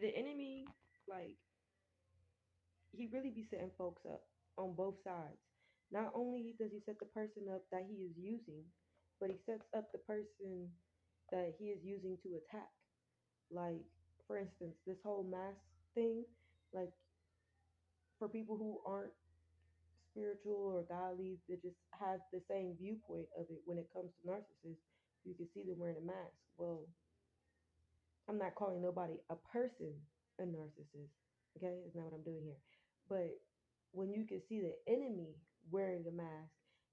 The enemy, like, he really be setting folks up on both sides. Not only does he set the person up that he is using, but he sets up the person that he is using to attack. Like, for instance, this whole mask thing, like, for people who aren't spiritual or godly that just have the same viewpoint of it when it comes to narcissists, you can see them wearing a mask. Well, I'm not calling nobody a person a narcissist. Okay, that's not what I'm doing here. But when you can see the enemy wearing a mask,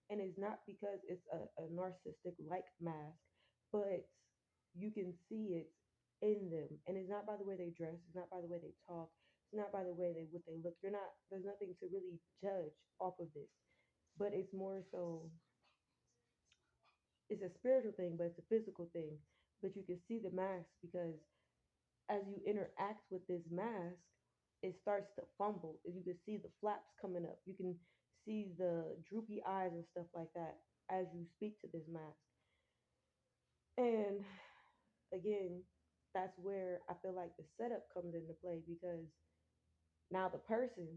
and it's not because it's a narcissistic like mask, but you can see it in them, and it's not by the way they dress, it's not by the way they talk, it's not by the way they what they look. You're not. There's nothing to really judge off of this, but it's more so. It's a spiritual thing, but it's a physical thing. But you can see the mask because as you interact with this mask, it starts to fumble. You can see the flaps coming up. You can see the droopy eyes and stuff like that as you speak to this mask. And again, that's where I feel like the setup comes into play because now the person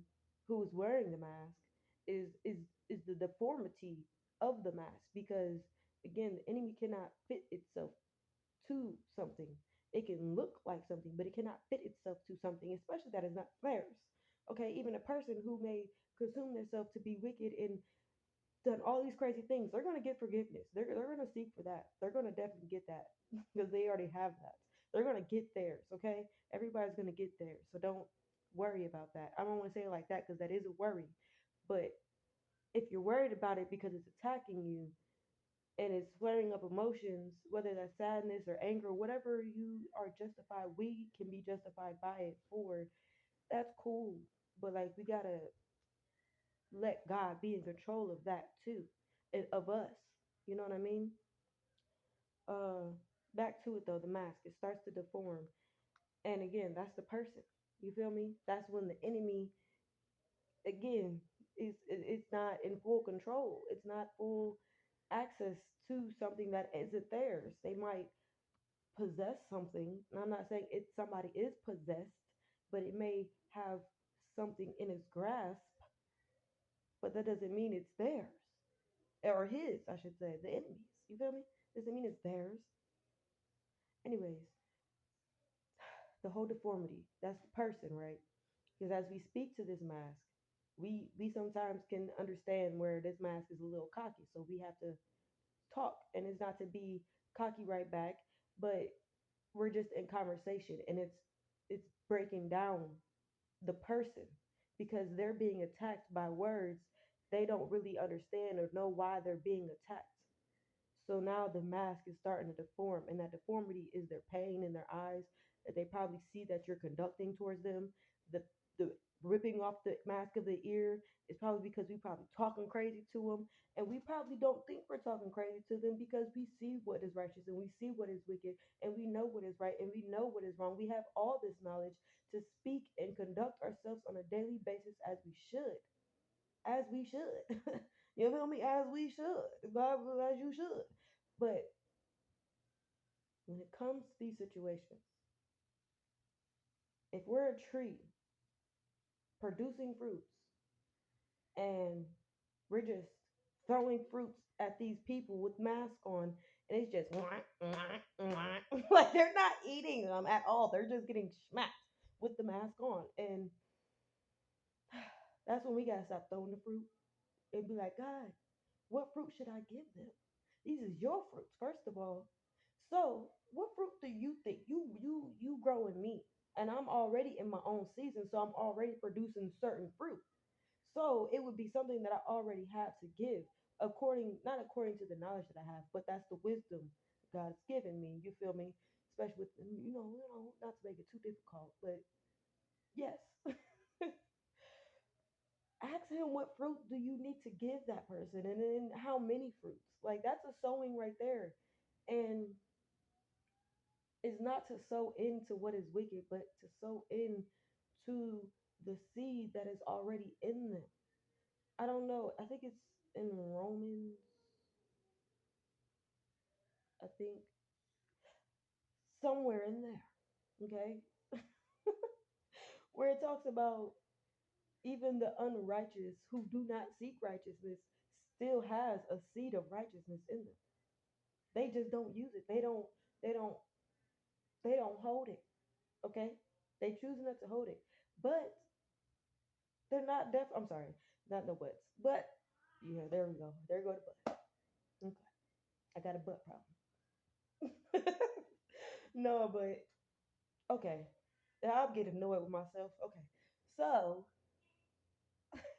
who is wearing the mask is is is the deformity of the mask because again, the enemy cannot fit itself to something. It can look like something, but it cannot fit itself to something, especially that is not theirs. Okay, even a person who may consume themselves to be wicked and done all these crazy things, they're going to get forgiveness. They're going to seek for that. They're going to definitely get that because they already have that. They're going to get theirs, okay? Everybody's going to get theirs. So don't worry about that. I don't want to say it like that because that is a worry. But if you're worried about it because it's attacking you, and it's flaring up emotions, whether that's sadness or anger, whatever you are justified, we can be justified by it for. That's cool. But like we gotta let God be in control of that too, of us. You know what I mean? Uh, Back to it though. The mask it starts to deform, and again, that's the person. You feel me? That's when the enemy again it's not in full control. It's not full access to something that isn't theirs. They might possess something. And I'm not saying it's somebody is possessed, but it may have something in its grasp, but that doesn't mean it's theirs. Or his, I should say, the enemy's. You feel me? Doesn't mean it's theirs. Anyways, the whole deformity, that's the person, right? Because as we speak to this mask, we sometimes can understand where this mask is a little cocky. So we have to talk. And it's not to be cocky right back, but we're just in conversation and it's breaking down the person because they're being attacked by words they don't really understand or know why they're being attacked. So now the mask is starting to deform, and that deformity is their pain in their eyes. They probably see that you're conducting towards them. The ripping off the mask of the ear is probably because we probably talking crazy to them, and we probably don't think we're talking crazy to them because we see what is righteous and we see what is wicked and we know what is right and we know what is wrong. We have all this knowledge to speak and conduct ourselves on a daily basis as we should, as we should. You feel me? As we should, Bible as you should. But when it comes to these situations, if we're a tree producing fruits and we're just throwing fruits at these people with masks on, and it's just like they're not eating them at all. They're just getting smacked with the mask on, and that's when we gotta stop throwing the fruit and be like, God, what fruit should I give them? These is your fruits, first of all. So, what fruit do you think you grow in me? And I'm already in my own season, so I'm already producing certain fruit. So it would be something that I already have to give, according not according to the knowledge that I have, but that's the wisdom God's given me. You feel me? Especially with not to make it too difficult, but yes. Ask him what fruit do you need to give that person and then how many fruits. Like that's a sowing right there. And it's not to sow into what is wicked, but to sow in to the seed that is already in them. I don't know. I think it's in Romans, I think somewhere in there. Okay? where it talks about even the unrighteous who do not seek righteousness still has a seed of righteousness in them. They just don't use it. They don't they don't hold it. Okay? They choose not to hold it. But they're not deaf. I'm sorry, not no buts. But yeah, there we go. There go the butt. Okay. I got a butt problem. No, but okay. I'm getting annoyed with myself. Okay. So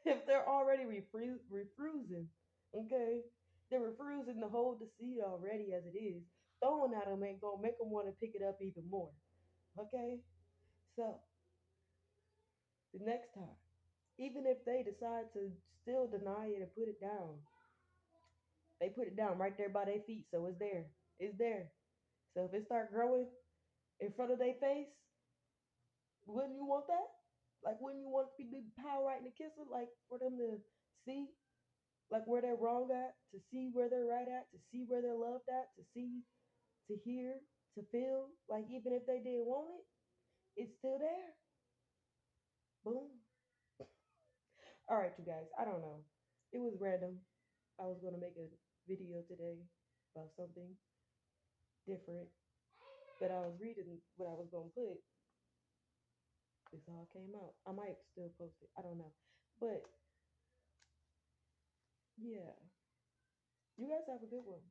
if they're already refusing, okay, they're refusing to hold the seed already as it is, throwing at them ain't gonna make them want to pick it up even more. Okay? So the next time, even if they decide to still deny it and put it down, they put it down right there by their feet, so it's there. It's there. So if it start growing in front of their face, wouldn't you want that? Like, wouldn't you want to be power right in the kisser, like for them to see, like where they're wrong at, to see where they're right at, to see where they're loved at, to see, to hear, to feel. Like even if they didn't want it, it's still there. Boom. All right, you guys. I don't know. It was random. I was gonna make a video today about something different, but I was reading what I was gonna put. This all came out. I might still post it. I don't know, but yeah. You guys have a good one.